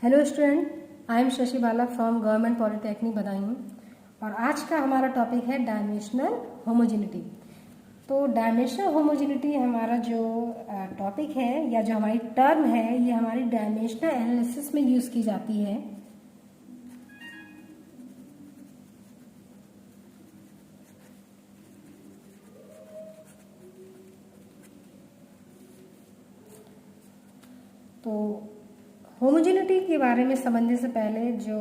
Hello student, I am Shashi Bala from government polytechnic Badaun और आज का हमारा टॉपिक है डायमेंशनल होमोजेनिटी। तो डायमेंशनल होमोजेनिटी हमारा जो टॉपिक है या जो हमारी टर्म है, ये हमारी डायमेंशनल एनालिसिस में यूज की जाती है। तो होमोजेनिटी के बारे में समझने से पहले जो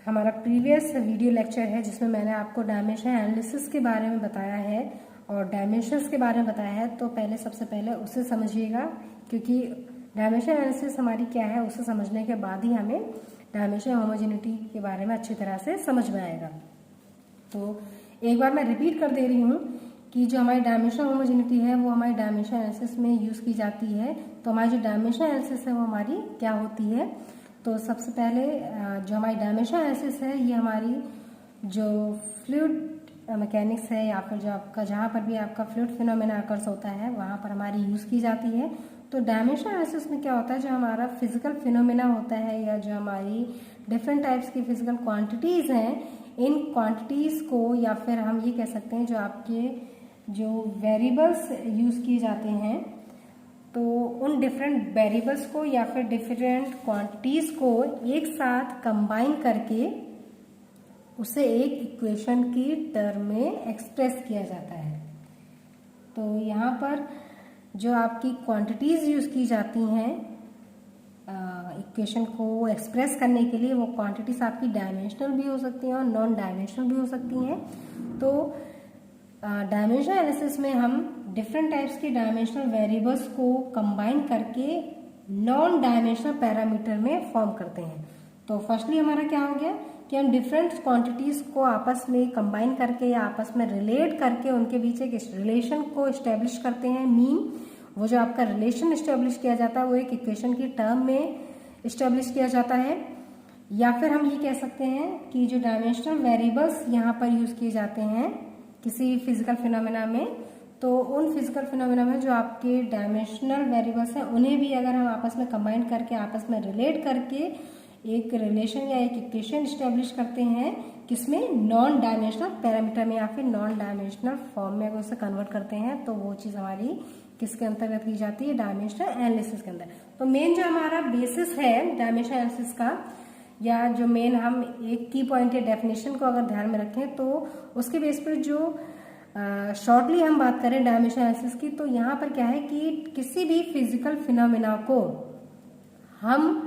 हमारा प्रीवियस वीडियो लेक्चर है जिसमें मैंने आपको डायमेंशन एनालिसिस के बारे में बताया है और डायमेंशंस के बारे में बताया है, तो सबसे पहले उसे समझिएगा, क्योंकि डायमेंशन एनालिसिस हमारी क्या है उसे समझने के बाद ही हमें डायमेंशन होमोजेनिटी के बारे में अच्छी तरह से समझ में आएगा। तो एक बार मैं रिपीट कर दे रही हूँ कि जो हमारी डायमेंशनल होमोजेनिटी है वो हमारी डायमेंशन एनालिसिस में यूज़ की जाती है। तो हमारी जो डायमेंशन एनालिसिस है वो हमारी क्या होती है, तो सबसे पहले जो हमारी डायमेंशन एनालिसिस है ये हमारी जो फ्लूइड मैकेनिक्स है या फिर जो आपका जहाँ पर भी आपका फ्लूइड फिनोमेना अकर्स होता है वहाँ पर हमारी यूज़ की जाती है। तो डायमेंशन एनालिसिस में क्या होता है, जो हमारा फिजिकल फिनोमेना होता है या जो हमारी डिफरेंट टाइप्स की फिजिकल क्वांटिटीज़ हैं, इन क्वांटिटीज़ को या फिर हम ये कह सकते हैं जो आपके जो वेरिएबल्स यूज़ किए जाते हैं, तो उन डिफरेंट वेरिएबल्स को या फिर डिफरेंट क्वांटिटीज़ को एक साथ कंबाइन करके उसे एक इक्वेशन की टर्म में एक्सप्रेस किया जाता है। तो यहाँ पर जो आपकी क्वांटिटीज़ यूज़ की जाती हैं इक्वेशन को एक्सप्रेस करने के लिए, वो क्वांटिटीज़ आपकी डायमेंशनल भी हो सकती हैं और नॉन डायमेंशनल भी हो सकती हैं। तो डायमेंशनल एनालिसिस में हम डिफरेंट टाइप्स के डायमेंशनल वेरिएबल्स को कंबाइन करके नॉन डायमेंशनल पैरामीटर में फॉर्म करते हैं। तो फर्स्टली हमारा क्या हो गया कि हम डिफरेंट क्वांटिटीज़ को आपस में कंबाइन करके या आपस में रिलेट करके उनके बीच एक रिलेशन को इस्टेब्लिश करते हैं। मीन वो जो आपका रिलेशन इस्टेब्लिश किया जाता है वो एक इक्वेशन की टर्म में इस्टेब्लिश किया जाता है। या फिर हम ये कह सकते हैं कि जो डायमेंशनल वेरिएबल्स यहाँ पर यूज़ किए जाते हैं किसी फिजिकल फिनोमेना में, तो उन फिजिकल फिनोमेना में जो आपके डायमेंशनल वेरिएबल्स हैं उन्हें भी अगर हम आपस में कंबाइन करके आपस में रिलेट करके एक रिलेशन या एक इक्वेशन इस्टेब्लिश करते हैं, किसमें, नॉन डायमेंशनल पैरामीटर में या फिर नॉन डायमेंशनल फॉर्म में अगर उसे कन्वर्ट करते हैं, तो वो चीज़ हमारी किसके अंतर्गत की जाती है, डायमेंशनल एनालिसिस के अंदर। तो मेन जो हमारा बेसिस है डायमेंशनल एनालिसिस का, या जो मेन हम एक की पॉइंट या डेफिनेशन को अगर ध्यान में रखें तो उसके बेस पर जो शॉर्टली हम बात करें डायमेंशनल एनालिसिस की, तो यहाँ पर क्या है कि किसी भी फिजिकल फिनोमेना को हम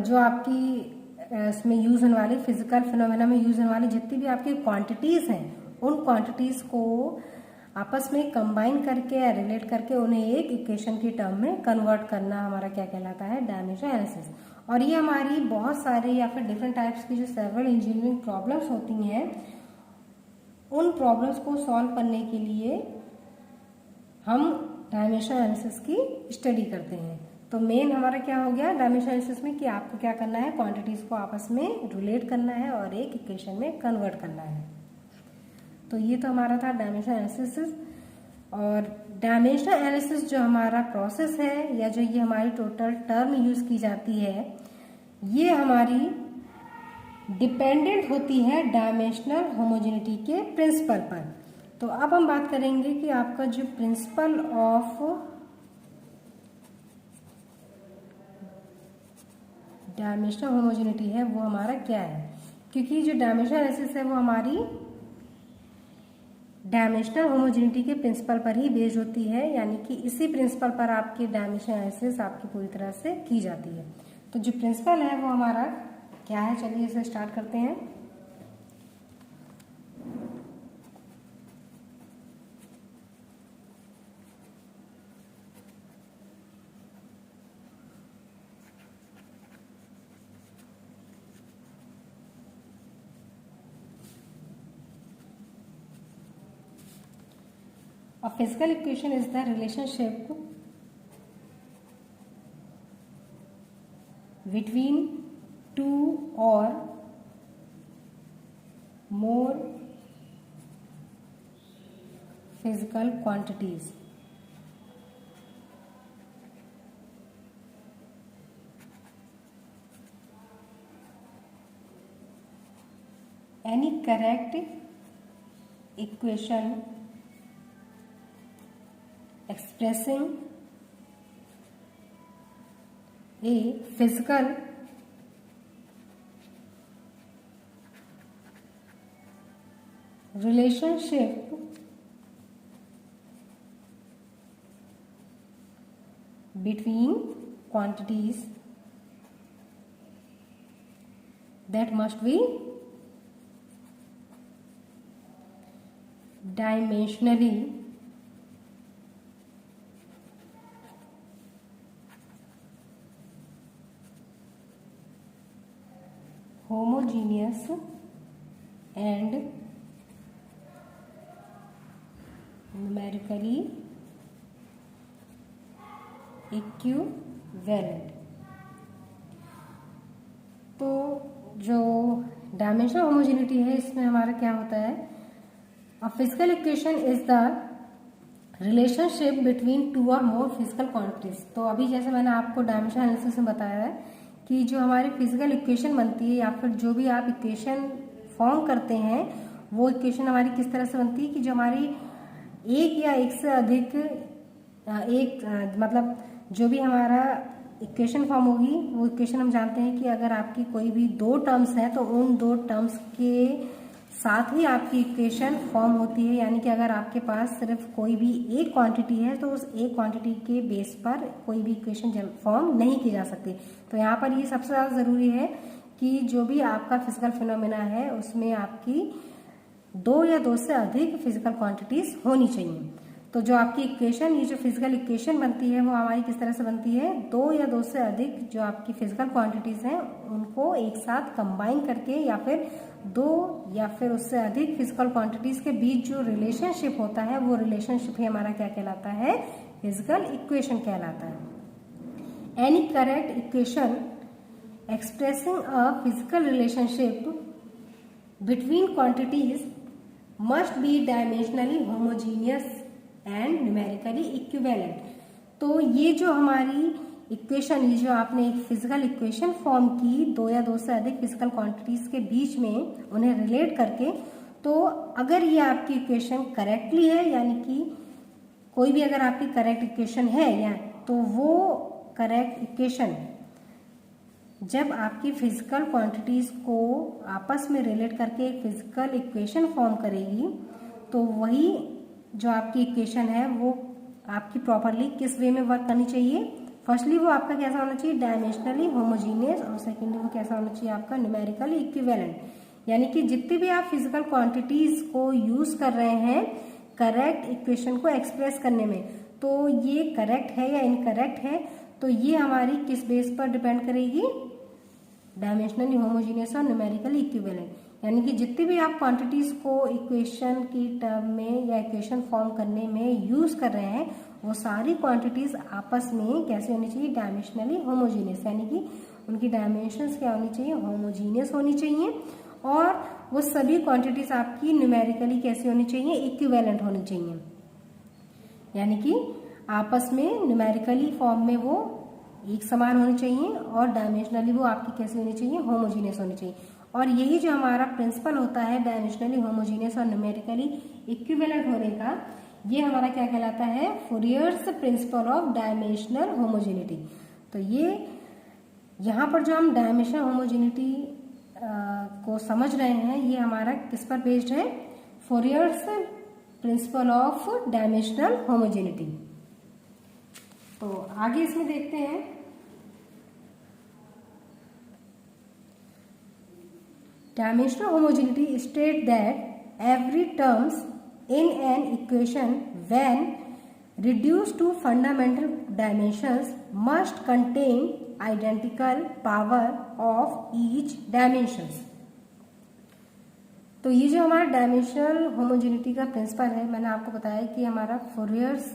जो आपकी इसमें यूज होने वाली फिजिकल फिनोमेना में यूज होने वाली जितनी भी आपकी क्वांटिटीज हैं, उन क्वांटिटीज को आपस में कंबाइन करके या रिलेट करके उन्हें एक इक्वेशन की टर्म में कन्वर्ट करना हमारा क्या कहलाता है, डायमेंशनल एनालिसिस। और ये हमारी बहुत सारे या फिर डिफरेंट टाइप्स की जो सेवरल इंजीनियरिंग प्रॉब्लम्स होती हैं, उन प्रॉब्लम्स को सॉल्व करने के लिए हम डायमेंशनल एनालिसिस की स्टडी करते हैं। तो मेन हमारा क्या हो गया डायमेंशनल एनालिसिस में कि आपको क्या करना है, क्वांटिटीज को आपस में रिलेट करना है और एक इक्वेशन में कन्वर्ट करना है। तो ये तो हमारा था डायमेंशनल एनालिसिस। और डायमेंशनल एनालिसिस जो हमारा प्रोसेस है या जो ये हमारी टोटल टर्म यूज की जाती है, ये हमारी डिपेंडेंट होती है डायमेंशनल होमोजेनिटी के प्रिंसिपल पर। तो अब हम बात करेंगे कि आपका जो प्रिंसिपल ऑफ डायमेंशनल होमोजेनिटी है वो हमारा क्या है, क्योंकि जो डायमेंशनल एनालिसिस है वो हमारी डायमेंशनल होमोजेनिटी के प्रिंसिपल पर ही बेस्ड होती है, यानी कि इसी प्रिंसिपल पर आपकी डायमेंशनल एनालिसिस आपकी पूरी तरह से की जाती है। तो जो प्रिंसिपल है वो हमारा क्या है, चलिए इसे स्टार्ट करते हैं। A physical equation is the relationship between two or more physical quantities any correct equation expressing a physical relationship between quantities that must be dimensionally homogeneous and numerically equivalent। तो जो डायमेंशनल होमोजेनिटी है इसमें हमारा क्या होता है, a physical equation is the relationship between two और more physical quantities. तो अभी जैसे मैंने आपको डायमेंशनल एनालिसिस में बताया है कि जो हमारी फिजिकल इक्वेशन बनती है या फिर जो भी आप इक्वेशन फॉर्म करते हैं वो इक्वेशन हमारी किस तरह से बनती है कि जो हमारी एक या एक से अधिक मतलब जो भी हमारा इक्वेशन फॉर्म होगी वो इक्वेशन हम जानते हैं कि अगर आपकी कोई भी दो टर्म्स हैं तो उन दो टर्म्स के साथ ही आपकी इक्वेशन फॉर्म होती है। यानी कि अगर आपके पास सिर्फ कोई भी एक क्वांटिटी है तो उस एक क्वांटिटी के बेस पर कोई भी इक्वेशन फॉर्म नहीं की जा सकती। तो यहाँ पर ये सबसे ज़्यादा ज़रूरी है कि जो भी आपका फिजिकल फिनोमेना है उसमें आपकी दो या दो से अधिक फिजिकल क्वांटिटीज होनी चाहिए। तो जो आपकी इक्वेशन, ये जो फिजिकल इक्वेशन बनती है वो हमारी किस तरह से बनती है, दो या दो से अधिक जो आपकी फिजिकल क्वांटिटीज हैं उनको एक साथ कंबाइन करके या फिर दो या फिर उससे अधिक फिजिकल क्वांटिटीज के बीच जो रिलेशनशिप होता है वो रिलेशनशिप ही हमारा क्या कहलाता है, फिजिकल इक्वेशन कहलाता है। Any correct equation expressing a physical relationship between quantities must be dimensionally homogeneous and numerically equivalent. तो ये जो हमारी इक्वेशन, ये जो आपने एक फिजिकल इक्वेशन फॉर्म की दो या दो से अधिक फिजिकल क्वांटिटीज के बीच में उन्हें रिलेट करके, तो अगर ये आपकी इक्वेशन करेक्टली है यानी कि कोई भी अगर आपकी करेक्ट इक्वेशन है या तो वो करेक्ट इक्वेशन जब आपकी फिजिकल क्वांटिटीज को आपस में रिलेट करके एक फिजिकल इक्वेशन फॉर्म करेगी तो वही जो आपकी इक्वेशन है वो आपकी प्रॉपरली किस वे में वर्क करनी चाहिए। फर्स्टली वो आपका कैसा होना चाहिए, डायमेंशनली होमोजीनियस, और सेकेंडली वो कैसा होना चाहिए आपका न्यूमेरिकली इक्विवेलेंट। यानी कि जितनी भी आप फिजिकल क्वांटिटीज को यूज कर रहे हैं करेक्ट इक्वेशन को एक्सप्रेस करने में, तो ये करेक्ट है या इनकरेक्ट है, तो ये हमारी किस बेस पर डिपेंड करेगी, डायमेंशनली होमोजीनियस और न्यूमेरिकली इक्विवेलेंट। यानी कि जितनी भी आप क्वांटिटीज को इक्वेशन की टर्म में या इक्वेशन फॉर्म करने में यूज कर रहे हैं वो सारी क्वांटिटीज आपस में कैसे होनी चाहिए, डायमेंशनली होमोजीनियस, यानी कि उनकी डायमेंशंस क्या होनी चाहिए, होमोजीनियस होनी चाहिए, और वो सभी क्वांटिटीज आपकी न्यूमेरिकली कैसी होनी चाहिए, इक्विवेलेंट होनी चाहिए। यानी कि आपस में न्यूमेरिकली फॉर्म में वो एक समान होनी चाहिए और डायमेंशनली वो आपकी कैसी होनी चाहिए, होमोजीनियस होनी चाहिए। और यही जो हमारा प्रिंसिपल होता है डायमेंशनली होमोजीनियस और न्यूमेरिकली इक्विवेलेंट होने का, ये हमारा क्या कहलाता है, फूरियर्स प्रिंसिपल ऑफ डायमेंशनल होमोजेनिटी। तो ये यहाँ पर जो हम डायमेंशनल होमोजेनिटी को समझ रहे हैं ये हमारा किस पर बेस्ड है, फूरियर्स प्रिंसिपल ऑफ डायमेंशनल होमोजेनिटी। तो आगे इसमें देखते हैं, dimensional homogeneity state that every terms in an equation when reduced to fundamental dimensions must contain identical power of each dimensions। तो ये जो हमारा डायमेंशनल होमोजेनिटी का प्रिंसिपल है, मैंने आपको बताया कि हमारा फूरियर्स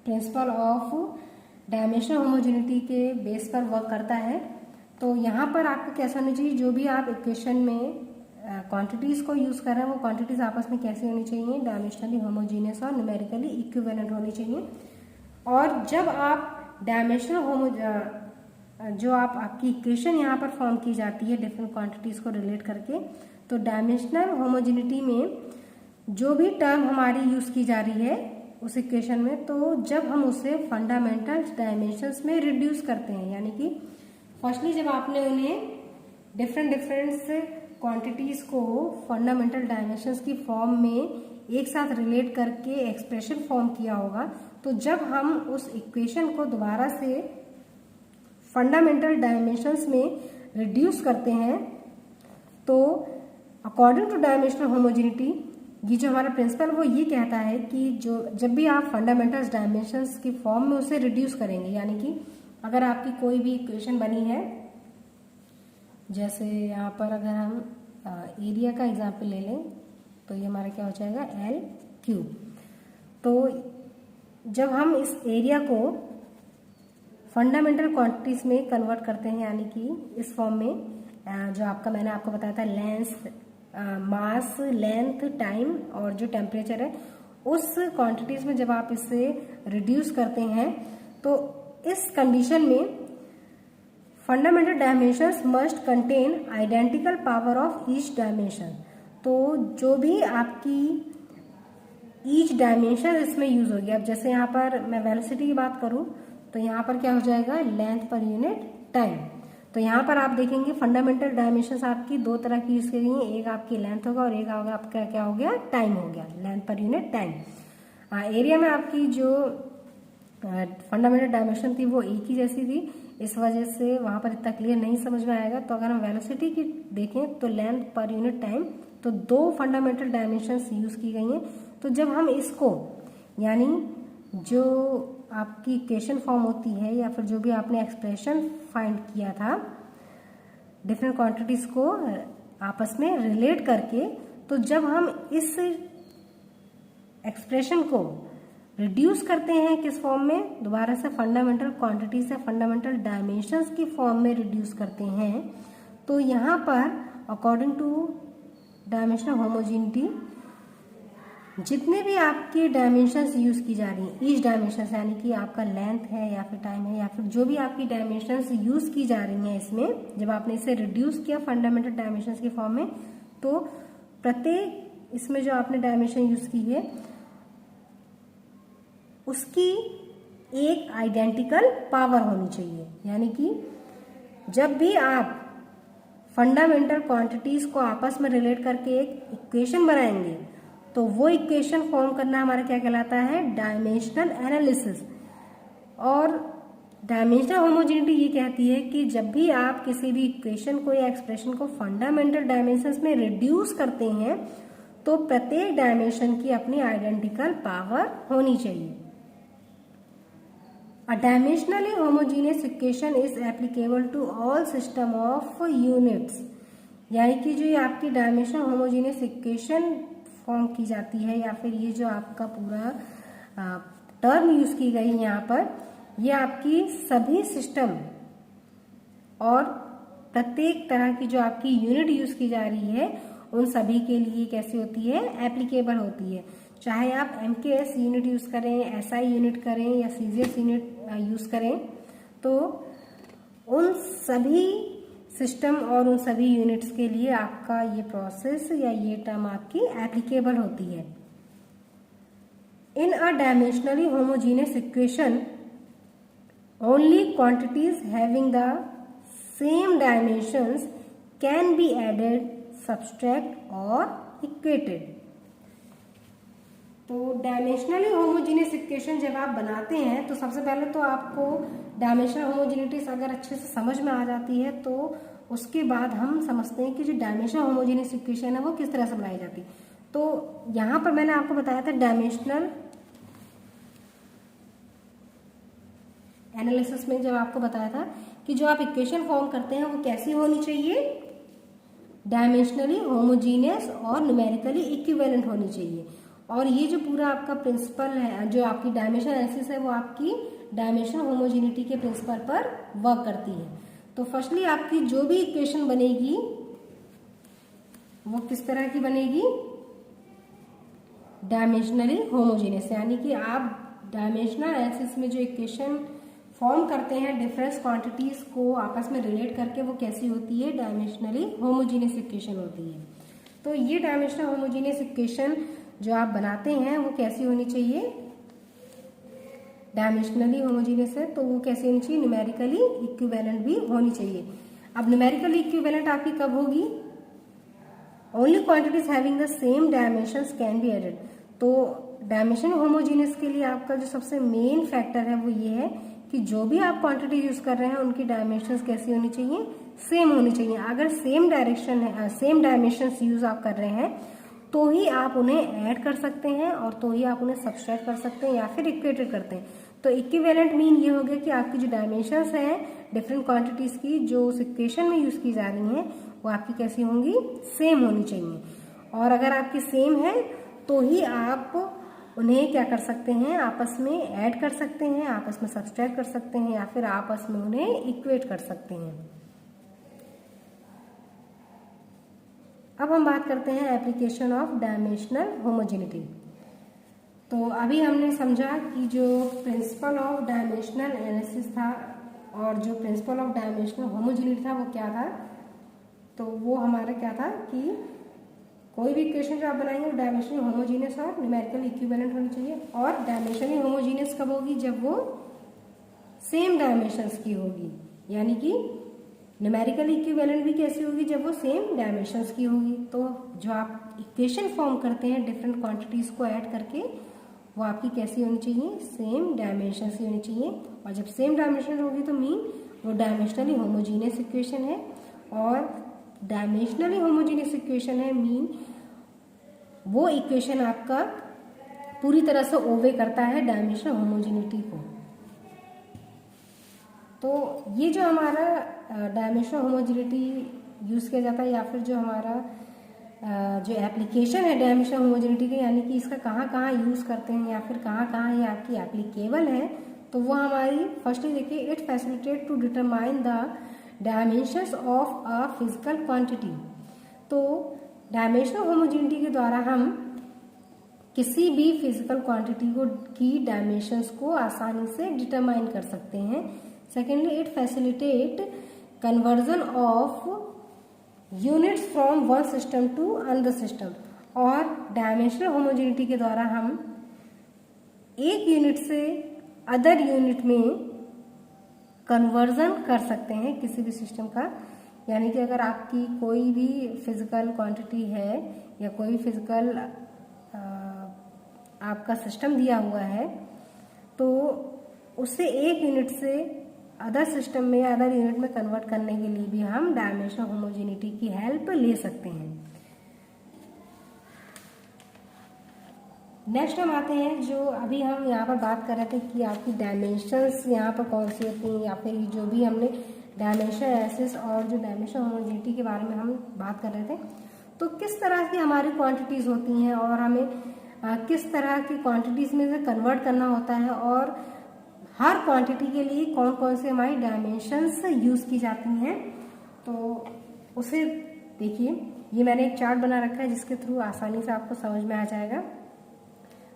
प्रिंसिपल ऑफ डायमेंशनल होमोजेनिटी के बेस पर वर्क करता है। तो यहाँ पर आपको कैसा होना चाहिए, जो भी आप इक्वेशन में क्वांटिटीज को यूज कर रहे हैं वो क्वांटिटीज आपस में कैसी होनी चाहिए, डायमेंशनली होमोजीनियस और न्यूमेरिकली इक्विवेलेंट होनी चाहिए। और जब आप डायमेंशनल जो आपकी इक्वेशन यहाँ पर फॉर्म की जाती है डिफरेंट क्वांटिटीज को रिलेट करके, तो डायमेंशनल होमोजेनिटी में जो भी टर्म हमारी यूज की जा रही है उस इक्वेशन में, तो जब हम उसे फंडामेंटल डायमेंशंस में रिड्यूस करते हैं, यानी कि फर्स्टली जब आपने उन्हें डिफरेंट क्वांटिटीज को फंडामेंटल डायमेंशंस की फॉर्म में एक साथ रिलेट करके एक्सप्रेशन फॉर्म किया होगा, तो जब हम उस इक्वेशन को दोबारा से फंडामेंटल डायमेंशंस में रिड्यूस करते हैं, तो अकॉर्डिंग टू डायमेंशनल होमोजेनिटी ये जो हमारा प्रिंसिपल वो ये कहता है कि जब भी आप फंडामेंटल डायमेंशंस की फॉर्म में उसे रिड्यूस करेंगे, यानी कि अगर आपकी कोई भी इक्वेशन बनी है, जैसे यहाँ पर अगर हम एरिया का एग्जाम्पल ले लें, तो ये हमारा क्या हो जाएगा L3। तो जब हम इस एरिया को फंडामेंटल क्वांटिटीज में कन्वर्ट करते हैं, यानी कि इस फॉर्म में जो मैंने आपको बताया था लेंथ, मास, लेंथ, टाइम और जो टेम्परेचर है, उस क्वांटिटीज में जब आप इसे रिड्यूस करते हैं, तो इस कंडीशन में fundamental dimensions must contain identical power of each dimension. तो जो भी आपकी ईच डायमेंशन इसमें यूज होगी, अब जैसे यहाँ पर मैं वेलोसिटी की बात करूँ तो यहाँ पर क्या हो जाएगा लेंथ पर यूनिट टाइम। तो यहाँ पर आप देखेंगे फंडामेंटल डायमेंशंस आपकी दो तरह की यूज की गई हैं, एक आपकी लेंथ होगा और एक होगा आपका क्या हो गया टाइम हो गया, length per unit time. Area में आपकी जो फंडामेंटल डायमेंशन थी वो एक ही जैसी थी, इस वजह से वहां पर इतना क्लियर नहीं समझ में आएगा। तो अगर हम वेलोसिटी की देखें तो लेंथ पर यूनिट टाइम, तो दो फंडामेंटल डायमेंशंस यूज की गई हैं। तो जब हम इसको, यानी जो आपकी इक्वेशन फॉर्म होती है या फिर जो भी आपने एक्सप्रेशन फाइंड किया था डिफरेंट क्वांटिटीज को आपस में रिलेट करके, तो जब हम इस एक्सप्रेशन को रिड्यूस करते हैं किस फॉर्म में, दोबारा से फंडामेंटल क्वांटिटी से फंडामेंटल डायमेंशंस की फॉर्म में रिड्यूस करते हैं, तो यहाँ पर अकॉर्डिंग टू डायमेंशनल होमोजेनिटी जितने भी आपके डायमेंशंस यूज की जा रही हैं, ईच डायमेंशंस यानी कि आपका लेंथ है या फिर टाइम है या फिर जो भी आपकी डायमेंशंस यूज की जा रही हैं, इसमें जब आपने इसे रिड्यूस किया फंडामेंटल डायमेंशंस की फॉर्म में, तो प्रत्येक इसमें जो आपने डायमेंशन यूज की है उसकी एक आइडेंटिकल पावर होनी चाहिए। यानी कि जब भी आप फंडामेंटल क्वांटिटीज को आपस में रिलेट करके एक इक्वेशन बनाएंगे, तो वो इक्वेशन फॉर्म करना हमारा क्या कहलाता है डायमेंशनल एनालिसिस। और डायमेंशनल होमोजेनिटी ये कहती है कि जब भी आप किसी भी इक्वेशन को या एक्सप्रेशन को फंडामेंटल डायमेंशंस में रिड्यूस करते हैं, तो प्रत्येक डायमेंशन की अपनी आइडेंटिकल पावर होनी चाहिए। A dimensionally homogeneous equation is applicable to all system of units। यानी कि जो ये आपकी डायमेंशनल होमोजेनियस इक्वेशन फॉर्म की जाती है या फिर ये जो आपका पूरा टर्म यूज की गई यहाँ पर, ये आपकी सभी सिस्टम और प्रत्येक तरह की जो आपकी यूनिट यूज की जा रही है उन सभी के लिए कैसी होती है एप्लीकेबल होती है। चाहे आप MKS यूनिट यूज करें, SI यूनिट करें या CGS यूनिट यूज करें, तो उन सभी सिस्टम और उन सभी यूनिट्स के लिए आपका ये प्रोसेस या ये टर्म आपकी एप्लीकेबल होती है। In a dimensionally homogeneous equation only quantities having the same dimensions can be added, subtract और इक्वेटेड। तो डायमेंशनली होमोजेनियस इक्वेशन जब आप बनाते हैं तो सबसे पहले तो आपको डायमेंशनल होमोजेनिटीज अगर अच्छे से समझ में आ जाती है, तो उसके बाद हम समझते हैं कि जो डायमेंशनल होमोजेनियस इक्वेशन है वो किस तरह से बनाई जाती है। तो यहाँ पर मैंने आपको बताया था डायमेंशनल एनालिसिस में, जब आपको बताया था कि जो आप इक्वेशन फॉर्म करते हैं वो कैसी होनी चाहिए, डायमेंशनली होमोजेनियस और न्यूमेरिकली इक्विवेलेंट होनी चाहिए। और ये जो पूरा आपका प्रिंसिपल है, जो आपकी डायमेंशन एनालिसिस है, वो आपकी डायमेंशनल होमोजेनिटी के प्रिंसिपल पर वर्क करती है। तो फर्स्टली आपकी जो भी इक्वेशन बनेगी वो किस तरह की बनेगी, डायमेंशनली होमोजेनियस। यानी कि आप डायमेंशनल एनालिसिस में जो इक्वेशन फॉर्म करते हैं डिफरेंस क्वांटिटीज को आपस में रिलेट करके, वो कैसी होती है डायमेंशनली होमोजेनियस इक्वेशन होती है। तो ये डायमेंशनल होमोजीनियस इक्वेशन जो आप बनाते हैं वो कैसी होनी चाहिए, डायमेंशनली होमोजीनियस है तो वो कैसी होनी चाहिए, न्यूमेरिकली इक्विवेलेंट भी होनी चाहिए। अब न्यूमेरिकली इक्विवेलेंट आपकी कब होगी, only quantities having the same dimensions can be added. तो डायमेंशनल होमोजीनियस के लिए आपका जो सबसे मेन फैक्टर है वो ये है कि जो भी आप क्वांटिटी यूज कर रहे हैं उनकी डायमेंशंस कैसी होनी चाहिए, सेम होनी चाहिए। अगर सेम डायरेक्शन है, सेम डायमेंशंस यूज आप कर रहे हैं तो ही आप उन्हें ऐड कर सकते हैं और तो ही आप उन्हें सब्सट्रैक्ट कर सकते हैं या फिर इक्वेटेड करते हैं। तो इक्विवेलेंट मीन ये हो गया कि आपकी जो डायमेंशंस हैं डिफरेंट क्वांटिटीज की जो उस इक्वेशन में यूज की जा रही हैं वो आपकी कैसी होंगी, सेम होनी चाहिए। और अगर आपकी सेम है तो ही आप उन्हें क्या कर सकते हैं, आपस में ऐड कर सकते हैं, आपस में सब्सट्रैक्ट कर सकते हैं या फिर आपस में उन्हें इक्वेट कर सकते हैं। अब हम बात करते हैं एप्लीकेशन ऑफ डायमेंशनल होमोजेनिटी। तो अभी हमने समझा कि जो प्रिंसिपल ऑफ डायमेंशनल एनालिसिस था और जो प्रिंसिपल ऑफ डायमेंशनल होमोजेनिटी था वो क्या था, तो वो हमारा क्या था कि कोई भी इक्वेशन जो आप बनाएंगे वो डायमेंशनली होमोजीनियस और न्यूमेरिकली इक्विवेलेंट होनी चाहिए। और डायमेंशनली होमोजीनियस कब होगी, जब वो सेम डायमेंशंस की होगी, यानी कि न्यूमेरिकली इक्विवेलेंट भी कैसी होगी, जब वो सेम डायमेंशंस की होगी। तो जो आप इक्वेशन फॉर्म करते हैं डिफरेंट क्वांटिटीज को ऐड करके वो आपकी कैसी होनी चाहिए, सेम डायमेंशंस की होनी चाहिए। और जब सेम डायमेंशन होगी तो मीन वो डायमेंशनली होमोजीनियस इक्वेशन है। और डायमेंशनली होमोजीनियस इक्वेशन है मीन वो इक्वेशन आपका पूरी तरह से ओबे करता है डायमेंशनल होमोजीनिटी को। तो ये जो हमारा डायमेंशनल होमोजीनिटी यूज किया जाता है या फिर जो हमारा जो एप्लीकेशन है डायमेंशनल होमोजीनिटी के, यानी कि इसका कहाँ कहाँ यूज करते हैं या फिर कहाँ कहाँ ये आपकी एप्लीकेबल है, तो वो हमारी फर्स्टली देखिए, it facilitate to determine the dimensions of a physical quantity. तो डायमेंशनल होमोजेनिटी के द्वारा हम किसी भी फिजिकल क्वांटिटी को की डायमेंशंस को आसानी से डिटरमाइन कर सकते हैं। Secondly, it facilitate conversion of units from one system to another system. और डायमेंशनल होमोजेनिटी के द्वारा हम एक यूनिट से अदर यूनिट में कन्वर्जन कर सकते हैं किसी भी सिस्टम का। यानी कि अगर आपकी कोई भी फिजिकल क्वांटिटी है या कोई भी फिजिकल आपका सिस्टम दिया हुआ है तो उसे एक यूनिट से अदर सिस्टम में या अदर यूनिट में कन्वर्ट करने के लिए भी हम डायमेंशनल होमोजेनिटी की हेल्प ले सकते हैं। नेक्स्ट हम आते हैं, जो अभी हम यहाँ पर बात कर रहे थे कि आपकी डायमेंशंस यहाँ पर कौन सी होती हैं, या फिर जो भी हमने डायमेंशन एनालिसिस और जो डायमेंशनल होमोजेनिटी के बारे में हम बात कर रहे थे, तो किस तरह की हमारी क्वांटिटीज होती हैं और हमें किस तरह की क्वांटिटीज में से कन्वर्ट करना होता है और हर क्वांटिटी के लिए कौन कौन से हमारी डायमेंशंस यूज की जाती हैं। तो उसे देखिए, ये मैंने एक चार्ट बना रखा है जिसके थ्रू आसानी से आपको समझ में आ जाएगा।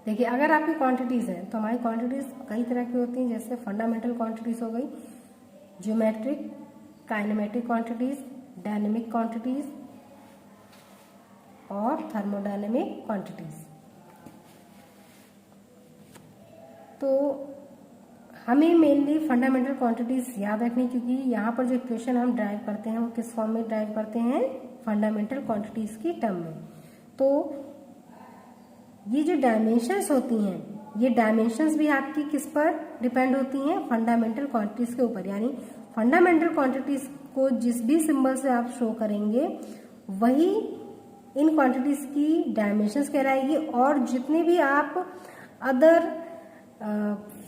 देखिए, अगर आपकी क्वांटिटीज हैं तो हमारी क्वांटिटीज कई तरह की होती हैं, जैसे फंडामेंटल क्वांटिटीज हो गई, geometric, kinematic quantities, dynamic quantities और थर्मोडायनेमिक क्वांटिटीज। तो हमें मेनली फंडामेंटल क्वांटिटीज याद रखनी, क्योंकि यहाँ पर जो इक्वेशन हम ड्राइव करते हैं वो किस फॉर्म में ड्राइव करते हैं, फंडामेंटल क्वांटिटीज की टर्म में। तो ये जो डायमेंशंस होती हैं, ये डायमेंशंस भी आपकी किस पर डिपेंड होती हैं, फंडामेंटल क्वांटिटीज के ऊपर। यानी फंडामेंटल क्वांटिटीज को जिस भी सिंबल से आप शो करेंगे वही इन क्वांटिटीज की डायमेंशंस कहलाएगी। और जितने भी आप अदर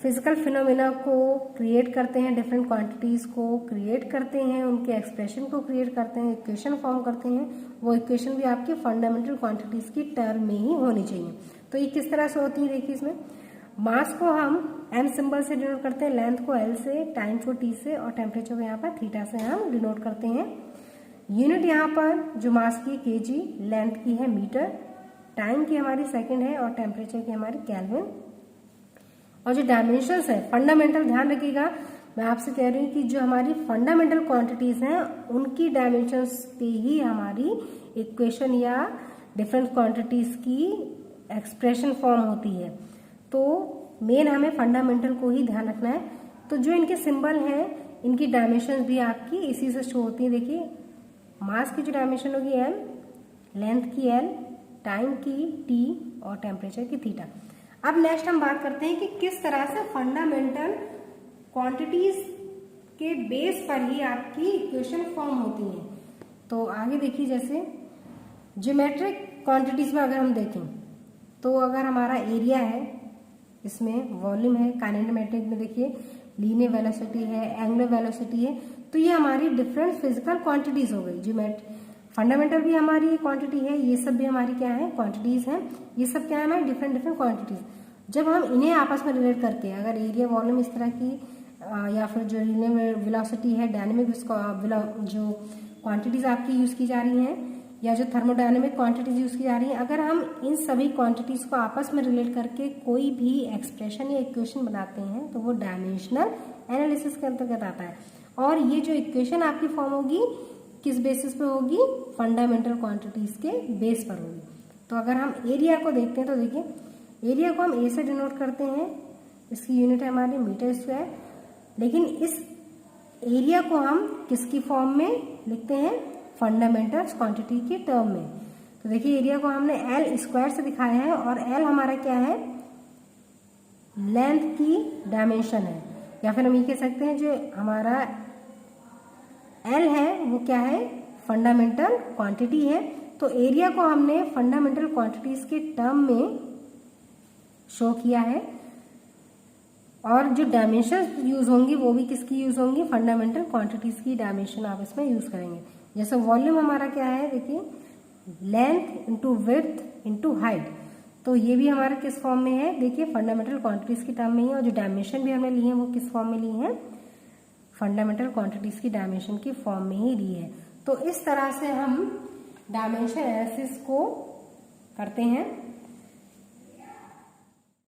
फिजिकल फिनोमेना को क्रिएट करते हैं, डिफरेंट क्वांटिटीज को क्रिएट करते हैं, उनके एक्सप्रेशन को क्रिएट करते हैं, इक्वेशन फॉर्म करते हैं, वो इक्वेशन भी आपके फंडामेंटल क्वांटिटीज की टर्म में ही होनी चाहिए। तो ये किस तरह से होती है, देखिए इसमें मास को हम m सिंबल से डिनोट करते हैं, लेंथ को l से, टाइम को t से और टेम्परेचर को यहाँ पर थीटा से हम डिनोट करते हैं। यूनिट यहाँ पर जो मास की kg, लेंथ की है मीटर, टाइम की हमारी सेकेंड है और टेम्परेचर की हमारी केल्विन। और जो डायमेंशंस है फंडामेंटल, ध्यान रखिएगा मैं आपसे कह रही हूँ कि जो हमारी फंडामेंटल क्वांटिटीज हैं उनकी डायमेंशंस पे ही हमारी इक्वेशन या डिफरेंट क्वांटिटीज की एक्सप्रेशन फॉर्म होती है। तो मेन हमें फंडामेंटल को ही ध्यान रखना है। तो जो इनके सिंबल हैं इनकी डायमेंशंस भी आपकी इसी से शो होती है। देखिए मास की जो डायमेंशन होगी m, लेंथ की l, टाइम की t और टेम्परेचर की थीटा। अब नेक्स्ट हम बात करते हैं कि किस तरह से फंडामेंटल क्वांटिटीज के बेस पर ही आपकी इक्वेशन फॉर्म होती है। तो आगे देखिए जैसे ज्योमेट्रिक क्वांटिटीज में अगर हम देखें तो अगर हमारा एरिया है, इसमें वॉल्यूम है, काइनेमेटिक में देखिए लीनियर वेलोसिटी है, एंगुलर वेलोसिटी है, तो ये हमारी डिफरेंट फिजिकल क्वांटिटीज हो गई। ज्योमेट्रिक फंडामेंटल भी हमारी क्वांटिटी है, ये सब भी हमारी क्या है क्वांटिटीज हैं। ये सब क्या है हमारी डिफरेंट डिफरेंट क्वांटिटीज। जब हम इन्हें आपस में रिलेट करके अगर एरिया वॉल्यूम इस तरह की या फिर जो लीनियर वेलोसिटी है, डायनेमिक जो क्वांटिटीज आपकी यूज की जा रही हैं या जो थर्मोडायनेमिक क्वांटिटीज यूज की जा रही हैं, अगर हम इन सभी क्वांटिटीज को आपस में रिलेट करके कोई भी एक्सप्रेशन या इक्वेशन बनाते हैं तो वो डायमेंशनल एनालिसिस के अंतर्गत आता है। और ये जो इक्वेशन आपकी फॉर्म होगी किस बेसिस पे होगी, फंडामेंटल क्वांटिटीज के बेस पर होगी। तो अगर हम एरिया को देखते हैं तो देखिए एरिया को हम ए से डिनोट करते हैं, इसकी यूनिट है हमारी मीटर स्क्वायर। लेकिन इस एरिया को हम किसकी फॉर्म में लिखते हैं, फंडामेंटल क्वांटिटी के टर्म में। तो देखिए एरिया को हमने एल स्क्वायर से दिखाया है और एल हमारा क्या है, लेंथ की डायमेंशन है, या फिर हम ये कह सकते हैं जो हमारा एल है वो क्या है, फंडामेंटल क्वांटिटी है। तो एरिया को हमने फंडामेंटल क्वांटिटीज के टर्म में शो किया है और जो डायमेंशन यूज होंगी वो भी किसकी यूज होंगी, फंडामेंटल क्वांटिटीज की डायमेंशन आप इसमें यूज करेंगे। जैसे वॉल्यूम हमारा क्या है, देखिए length into width into height, तो ये भी हमारा किस फॉर्म में है, देखिए फंडामेंटल क्वांटिटीज की टर्म में ही। और जो डायमेंशन भी हमने ली है वो किस फॉर्म में ली है, फंडामेंटल क्वांटिटीज की डायमेंशन की फॉर्म में ही ली है। तो इस तरह से हम डायमेंशन एनालिसिस को करते हैं।